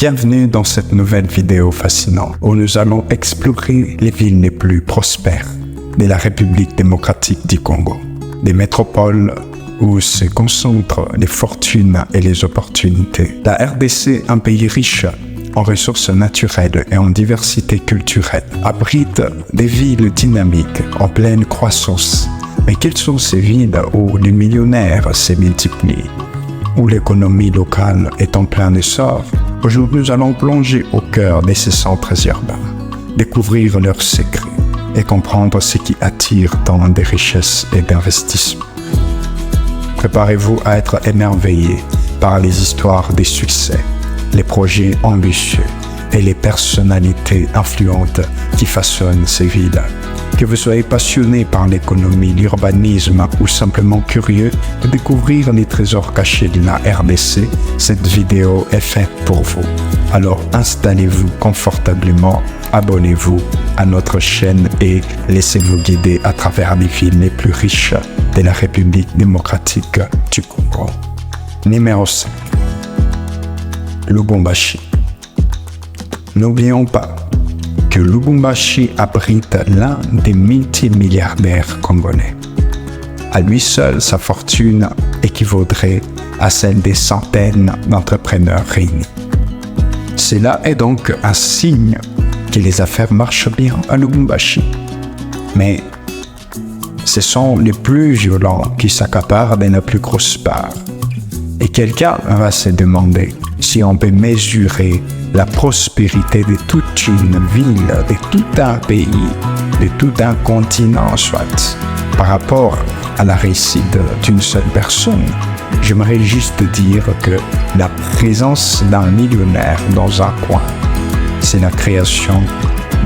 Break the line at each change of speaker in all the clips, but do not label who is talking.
Bienvenue dans cette nouvelle vidéo fascinante où nous allons explorer les villes les plus prospères de la République démocratique du Congo, des métropoles où se concentrent les fortunes et les opportunités. La RDC, un pays riche en ressources naturelles et en diversité culturelle, abrite des villes dynamiques en pleine croissance. Mais quelles sont ces villes où les millionnaires se multiplient, où l'économie locale est en plein essor? Aujourd'hui, nous allons plonger au cœur de ces centres urbains, découvrir leurs secrets et comprendre ce qui attire tant de richesses et d'investissements. Préparez-vous à être émerveillés par les histoires des succès, les projets ambitieux et les personnalités influentes qui façonnent ces villes. Que vous soyez passionné par l'économie, l'urbanisme ou simplement curieux de découvrir les trésors cachés de la RDC, cette vidéo est faite pour vous. Alors installez-vous confortablement, abonnez-vous à notre chaîne et laissez-vous guider à travers les villes les plus riches de la République démocratique du Congo. Numéro 5. Lubumbashi. N'oublions pas que Lubumbashi abrite l'un des multimilliardaires congolais. À lui seul, sa fortune équivaudrait à celle des centaines d'entrepreneurs réunis. Cela est donc un signe que les affaires marchent bien à Lubumbashi. Mais ce sont les plus violents qui s'accaparent de la plus grosse part. Et quelqu'un va se demander si on peut mesurer la prospérité de toute une ville, de tout un pays, de tout un continent, soit, par rapport à la réussite d'une seule personne. J'aimerais juste dire que la présence d'un millionnaire dans un coin, c'est la création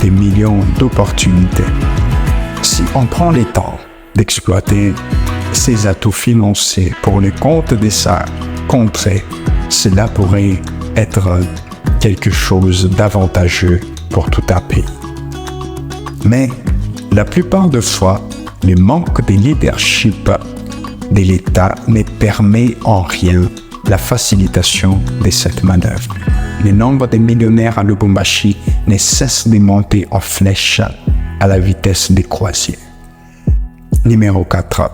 de millions d'opportunités. Si on prend le temps d'exploiter ses atouts financiers pour le compte de sa contrée, cela pourrait être quelque chose d'avantageux pour tout un pays. Mais la plupart des fois, le manque de leadership de l'État ne permet en rien la facilitation de cette manœuvre. Le nombre de millionnaires à Lubumbashi ne cesse de monter en flèche à la vitesse des croisières. Numéro 4.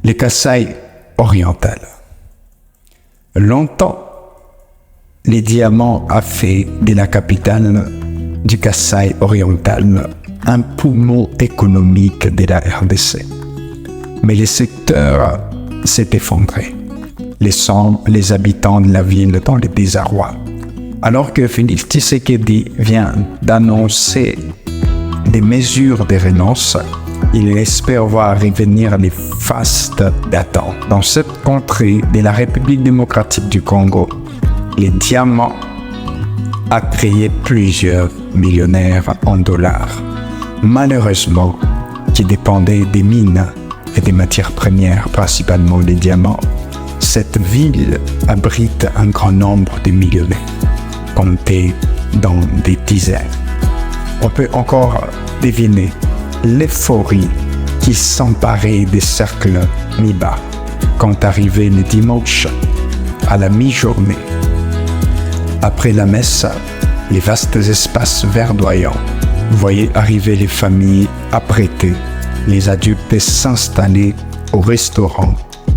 Le Kasaï oriental. Longtemps, les diamants a fait de la capitale du Kasaï oriental un poumon économique de la RDC. Mais le secteur s'est effondré, laissant les habitants de la ville dans le désarroi. Alors que Félix Tshisekedi vient d'annoncer des mesures de renonce, il espère voir revenir les fastes d'attente. Dans cette contrée de la République démocratique du Congo, les diamants a créé plusieurs millionnaires en dollars. Malheureusement, qui dépendaient des mines et des matières premières, principalement les diamants, cette ville abrite un grand nombre de millionnaires, comptés dans des dizaines. On peut encore deviner l'euphorie qui s'emparait des cercles mi-bas quand arrivait le dimanche à la mi-journée. Après la messe, les vastes espaces verdoyants voyaient arriver les familles apprêtées, les adultes s'installer au restaurant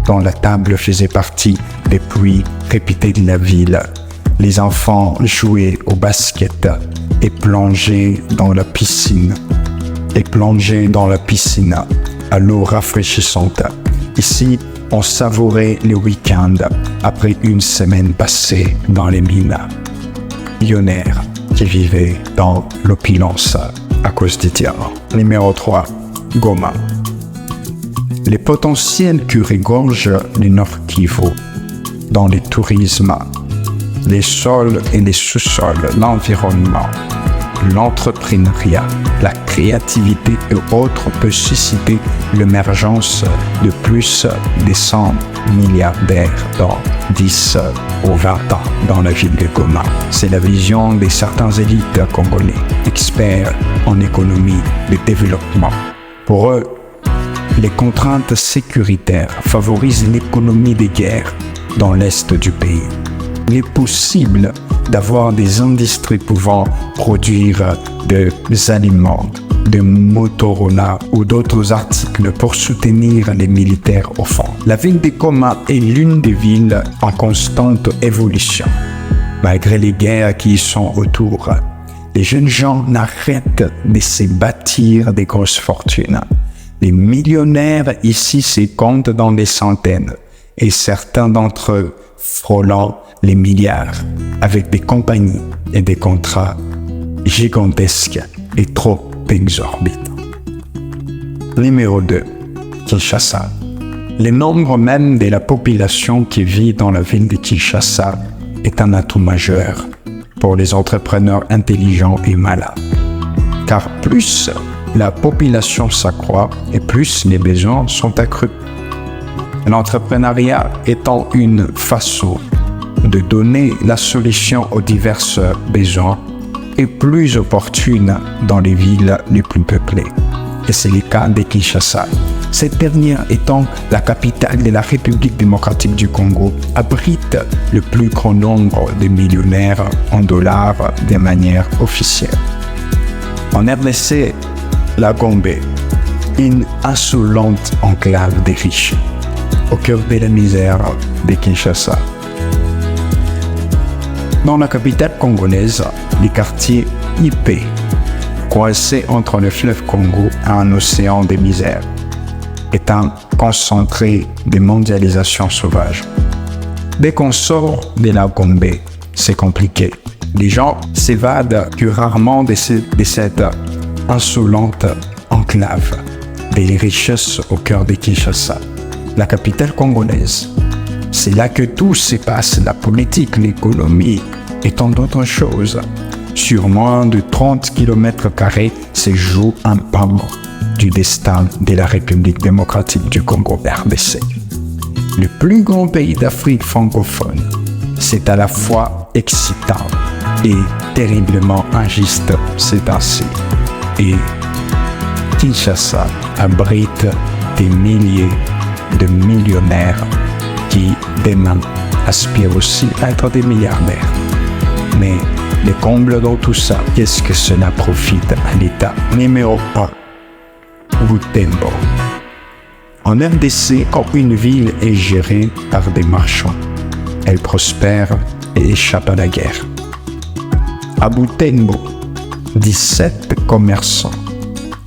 dont la table faisait partie des puits réputés de la ville. Les enfants jouaient au basket et plongeaient dans la piscine. À l'eau rafraîchissante. Ici, on savourait le week-end après une semaine passée dans les mines. Millionnaires qui vivaient dans l'opulence à cause des diamants. Numéro 3. Goma. Les potentiels qui regorgent du Nord Kivu dans le tourisme, les sols et les sous-sols, l'environnement, l'entrepreneuriat, la créativité et autres peut susciter l'émergence de plus de 100 milliardaires dans 10 ou 20 ans dans la ville de Goma. C'est la vision de certains élites congolais, experts en économie de développement. Pour eux, les contraintes sécuritaires favorisent l'économie des guerres dans l'est du pays. il est possible d'avoir des industries pouvant produire des aliments, de Motorola ou d'autres articles pour soutenir les militaires au front. La ville de Goma est l'une des villes en constante évolution. Malgré les guerres qui y sont autour, les jeunes gens n'arrêtent de se bâtir des grosses fortunes. Les millionnaires ici se comptent dans les centaines et certains d'entre eux frôlant les milliards avec des compagnies et des contrats gigantesques et trop exorbitants. Numéro 2. Kinshasa. Le nombre même de la population qui vit dans la ville de Kinshasa est un atout majeur pour les entrepreneurs intelligents et malins. Car plus la population s'accroît et plus les besoins sont accrus. L'entrepreneuriat étant une façon de donner la solution aux divers besoins est plus opportune dans les villes les plus peuplées. Et c'est le cas de Kinshasa. Cette dernière étant la capitale de la République démocratique du Congo, abrite le plus grand nombre de millionnaires en dollars de manière officielle. En RDC, la Gombe, une insolente enclave des riches, au cœur de la misère de Kinshasa. Dans la capitale congolaise, les quartiers IP, coincés entre le fleuve Congo et un océan de misère, est un concentré de mondialisation sauvage. Dès qu'on sort de la Gombe, c'est compliqué. Les gens s'évadent plus rarement de cette insolente enclave des richesses au cœur de Kinshasa, la capitale congolaise. C'est là que tout se passe, la politique, l'économie et tant d'autres choses. Sur moins de 30 km² se joue un pan du destin de la République démocratique du Congo, RDC. Le plus grand pays d'Afrique francophone, c'est à la fois excitant et terriblement injuste, c'est ainsi. Et Kinshasa abrite des milliers de millionnaires qui, demain, aspirent aussi à être des milliardaires. Mais le comble dans tout ça, qu'est-ce que cela profite à l'État? Numéro 1. Butembo. En RDC, quand une ville est gérée par des marchands, elle prospère et échappe à la guerre. À Butembo, 17 commerçants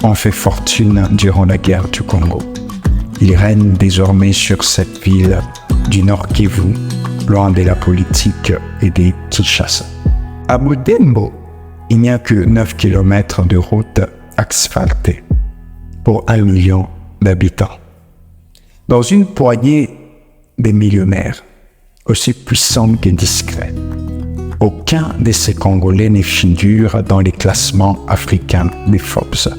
ont fait fortune durant la guerre du Congo. Ils règnent désormais sur cette ville du Nord Kivu, loin de la politique et des Kinshasa. À Butembo, il n'y a que 9 km de route asphaltée pour 1 million d'habitants. Dans une poignée de millionnaires, aussi puissants que discrets, aucun de ces Congolais ne figure dans les classements africains des Forbes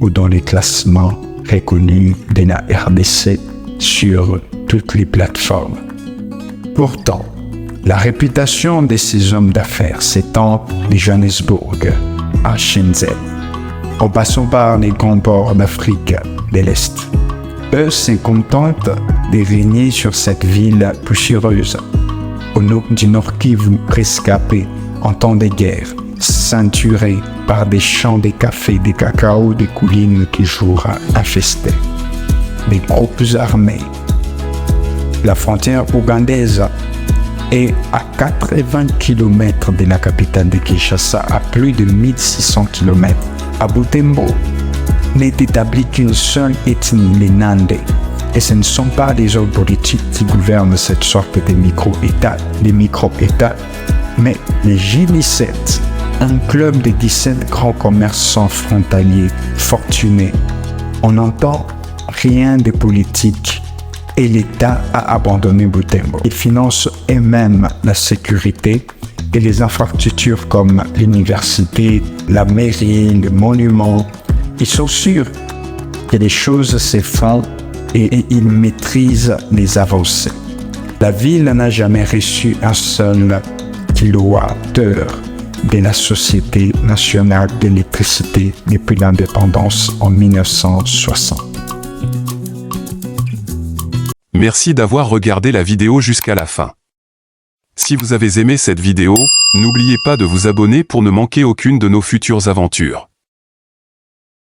ou dans les classements reconnus de la RDC sur toutes les plateformes. Pourtant, la réputation de ces hommes d'affaires s'étend de Johannesburg à Shenzhen, en passant par les grands ports d'Afrique de l'Est. Eux se contentent de régner sur cette ville poussiéreuse, au nord du Nord Kivu rescapé en temps de guerre, ceinturé par des champs de café, de cacao, des collines toujours infestées, des groupes armés. La frontière ougandaise est à 80 km de la capitale de Kinshasa, à plus de 1600 km. À Butembo n'est établie qu'une seule ethnie, les Nandé. Et ce ne sont pas les hommes politiques qui gouvernent cette sorte de micro-État, mais les G17, un club de 17 grands commerçants frontaliers fortunés. On n'entend rien de politique et l'État a abandonné Butembo. Ils financent eux-mêmes la sécurité et les infrastructures comme l'université, la mairie, les monuments. Ils sont sûrs que les choses se font et ils maîtrisent les avancées. La ville n'a jamais reçu un seul kilowattheure de la Société nationale d'électricité depuis l'indépendance en 1960.
Merci d'avoir regardé la vidéo jusqu'à la fin. Si vous avez aimé cette vidéo, n'oubliez pas de vous abonner pour ne manquer aucune de nos futures aventures.